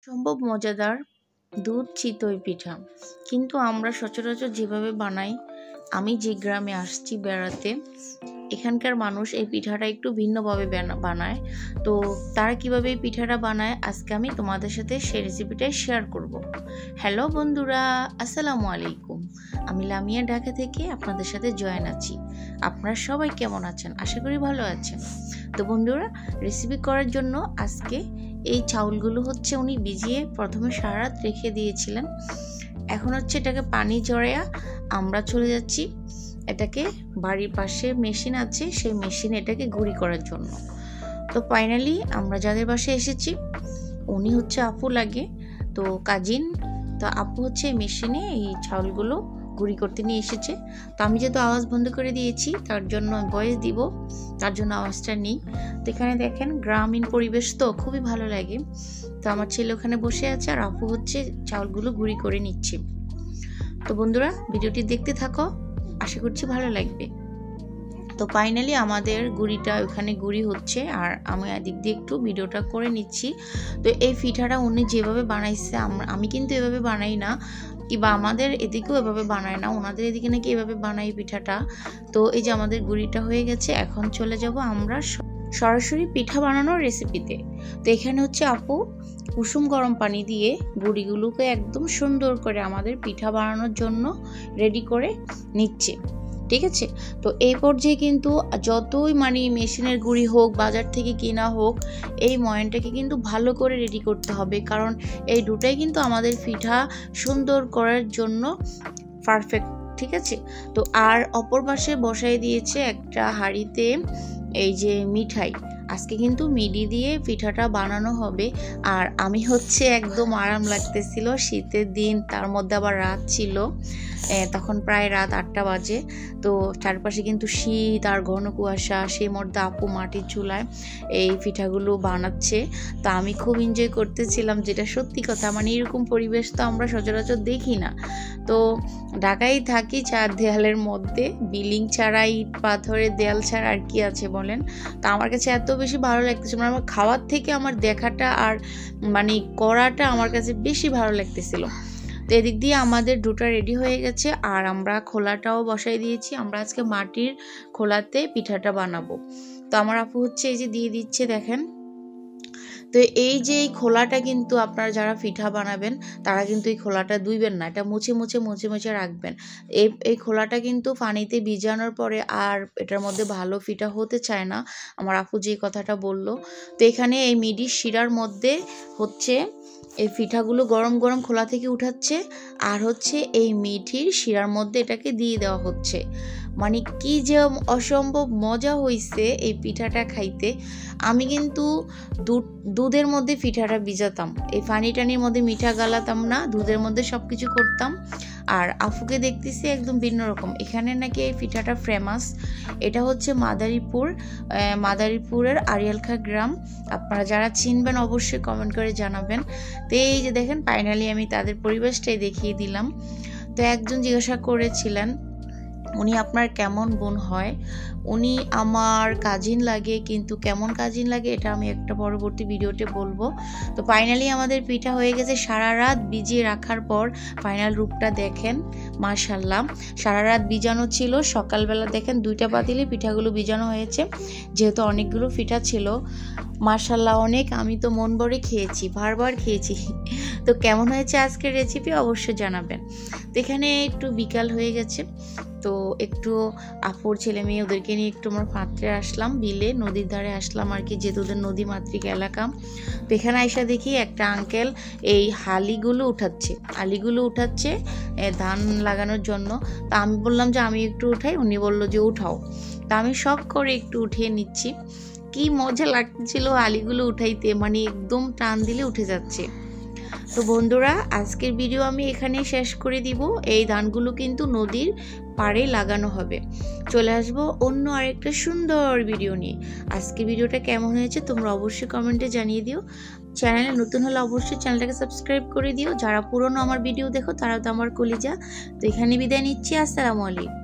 সম্ভব মজাদার দুধ চিতই পিঠা। কিন্তু আমরা সচরাচর যেভাবে বানাই, আমি যে গ্রামে আসছি বেড়াতে, এখানকার মানুষ এই পিঠাটা একটু ভিন্নভাবে বানায়। তো তারা কিভাবে এই পিঠাটা বানায় আজকে আমি তোমাদের সাথে সেই রেসিপিটাই শেয়ার করব। হ্যালো বন্ধুরা, আসসালামু আলাইকুম। আমি লামিয়া, ঢাকা থেকে আপনাদের সাথে জয়েন আছি। আপনারা সবাই কেমন আছেন? আশা করি ভালো আছেন। তো বন্ধুরা, রেসিপি করার জন্য আজকে এই চাউলগুলো উনি ভিজিয়ে প্রথমে সারা রাত রেখে দিয়েছিলেন। এখন এটাকে পানি ঝরাইয়া আমরা চলে যাচ্ছি এটাকে বাড়ির পাশে মেশিন আছে, সেই মেশিনে এটাকে গুঁড়ি করার জন্য। তো ফাইনালি আমরা যাদের বাসায় এসেছি উনি আপু লাগে, তো কাজিন। তো আপু এই মেশিনে এই চাউলগুলো গুঁড়ি করতে নিয়ে এসেছে। তো আমি যেহেতু আওয়াজ বন্ধ করে দিয়েছি, তার জন্য ভয়েস দিব, তার জন্য আওয়াজটা নেই। তো এখানে দেখেন গ্রামীণ পরিবেশ, তো খুবই ভালো লাগে। তো আমার ছেলে ওখানে বসে আছে আর আপু চাউলগুলো গুঁড়ি করে নিচ্ছে। তো বন্ধুরা, ভিডিওটি দেখতে থাকো, আশা করছি ভালো লাগবে। তো ফাইনালি আমাদের গুঁড়িটা ওখানে গুঁড়ি হচ্ছে আর আমি এদিক দিয়ে একটু ভিডিওটা করে নিচ্ছি। তো এই পিঠাটা উনি যেভাবে বানাইছে, আমি কিন্তু এভাবে বানাই না, কিংবা আমাদের এদিকেও এভাবে বানায় না, ওনাদের এদিকে নাকি এভাবে বানাই পিঠাটা। তো এই যে আমাদের গুঁড়িটা হয়ে গেছে, এখন চলে যাব আমরা সরাসরি পিঠা বানানোর রেসিপিতে। তো এখানে আপু কুসুম গরম পানি দিয়ে গুঁড়িগুলোকে একদম সুন্দর করে আমাদের পিঠা বানানোর জন্য রেডি করে নিচ্ছে, ঠিক আছে। তো এই পর্যায়ে কিন্তু যতই মেশিনের গুঁড়ি হোক, বাজার থেকে কেনা হোক, এই ময়ানটাকে কিন্তু ভালো করে রেডি করতে হবে, কারণ এই দুটাই কিন্তু আমাদের পিঠা সুন্দর করার জন্য পারফেক্ট, ঠিক আছে। তো আর অপর পাশে বসাই দিয়েছে একটা হাঁড়িতে এই যে মিঠাই। আজকে কিন্তু মিডি দিয়ে পিঠাটা বানানো হবে। আর আমি একদম আরাম লাগতেছিল, শীতের দিন, তার মধ্যে আবার রাত ছিল, তখন প্রায় রাত 8টা বাজে। তো চারপাশে কিন্তু শীত আর ঘন কুয়াশা, সেই মধ্যে আপু মাটির চুলায় এই পিঠাগুলো বানাচ্ছে। তো আমি খুব এনজয় করতেছিলাম, যেটা সত্যি কথা। এরকম পরিবেশ তো আমরা সচরাচর দেখি না। তো ঢাকায় থাকি 4 দেয়ালের মধ্যে, বিল্ডিং ছাড়া, ইট পাথরের দেয়াল ছাড়া আর কি আছে বলেন। তো আমার কাছে এত বেশি ভালো লাগতেছিল, আমার খাওয়ার থেকে আমার দেখাটা আর করাটা আমার কাছে বেশি ভালো লাগতেছিল। তো এদিক দিয়ে আমাদের দুটো রেডি হয়ে গেছে আর আমরা খোলাটাও বসাই দিয়েছি। আমরা আজকে মাটির খোলাতে পিঠাটা বানাবো। তো আমার আপু এই যে দিয়ে দিচ্ছে, দেখেন। তো এই যে এই খোলাটা কিন্তু আপনারা যারা পিঠা বানাবেন তারা কিন্তু এই খোলাটা ধুইবেন না, এটা মুছে মুছে রাখবেন। এই খোলাটা কিন্তু পানিতে ভিজানোর পরে আর এটার মধ্যে ভালো পিঠা হতে চায় না, আমার আপু যে কথাটা বললো। তো এখানে এই মিডির শিরার মধ্যে এই পিঠাগুলো গরম গরম খোলা থেকে উঠাচ্ছে আর এই মিঠির শিরার মধ্যে এটাকে দিয়ে দেওয়া হচ্ছে। কি যে অসম্ভব মজা হয়েছে এই পিঠাটা খাইতে। আমি কিন্তু দুধের মধ্যে পিঠাটা ভিজাতাম, এই পানি টানির মধ্যে মিঠা গালাতাম না, দুধের মধ্যে সব কিছু করতাম। আর আফুকে দেখতেছি একদম ভিন্ন রকম। এখানে নাকি এই পিঠাটা ফেমাস। এটা মাদারীপুরের আড়িয়ালখা গ্রাম। আপনারা যারা চিনবেন অবশ্যই কমেন্ট করে জানাবেন। তো এই যে দেখেন, ফাইনালি আমি তাদের পরিবেশটাই দেখিয়ে দিলাম। তো একজন জিজ্ঞাসা করেছিলেন, উনি আপনার কেমন বোন হয়? উনি আমার কাজিন লাগে, কিন্তু কেমন কাজিন লাগে এটা আমি একটা পরবর্তী ভিডিওতে বলবো। তো ফাইনালি আমাদের পিঠা হয়ে গেছে। সারা রাত ভিজিয়ে রাখার পর ফাইনাল রূপটা দেখেন, মাশাআল্লাহ। সারা রাত ভিজানো ছিল, সকালবেলা দেখেন 2টা পাতিলে পিঠাগুলো ভিজানো হয়েছে, যেহেতু অনেকগুলো পিঠা ছিল। মাশাআল্লাহ অনেক, আমি তো মন ভরে খেয়েছি, বারবার খেয়েছি। তো কেমন হয়েছে আজকের রেসিপি অবশ্যই জানাবেন। তো এখানে একটু বিকাল হয়ে গেছে, তো একটু আপুর ছেলে মেয়ে ওদেরকে নিয়ে একটু আমার পাত্রে আসলাম, বিলে নদীর ধারে আসলাম আর কি, যেহেতু ওদের নদী মাতৃক এলাকা। তো এখানে আইসা দেখি একটা আঙ্কেল এই আলিগুলো উঠাচ্ছে ধান লাগানোর জন্য। তা আমি বললাম যে আমি একটু উঠাই, উনি বললো যে উঠাও। তা আমি শখ করে একটু উঠিয়ে নিচ্ছি। কি মজা লাগছিল আলিগুলো উঠাইতে, একদম টান দিলে উঠে যাচ্ছে। তো বন্ধুরা, আজকের ভিডিও আমি এখানে শেষ করে দিব। এই ধানগুলো কিন্তু নদীর পাড়ে লাগানো হবে। চলে আসবো অন্য আরেকটা সুন্দর ভিডিও নিয়ে। আজকের ভিডিওটা কেমন হয়েছে তোমরা অবশ্যই কমেন্টে জানিয়ে দিও। চ্যানেলে নতুন হলে অবশ্যই চ্যানেলটাকে সাবস্ক্রাইব করে দিও। যারা পুরনো আমার ভিডিও দেখো তারা তো আমার কলিজা। তো এখানে বিদায় নিচ্ছি, আসসালামু আলাইকুম।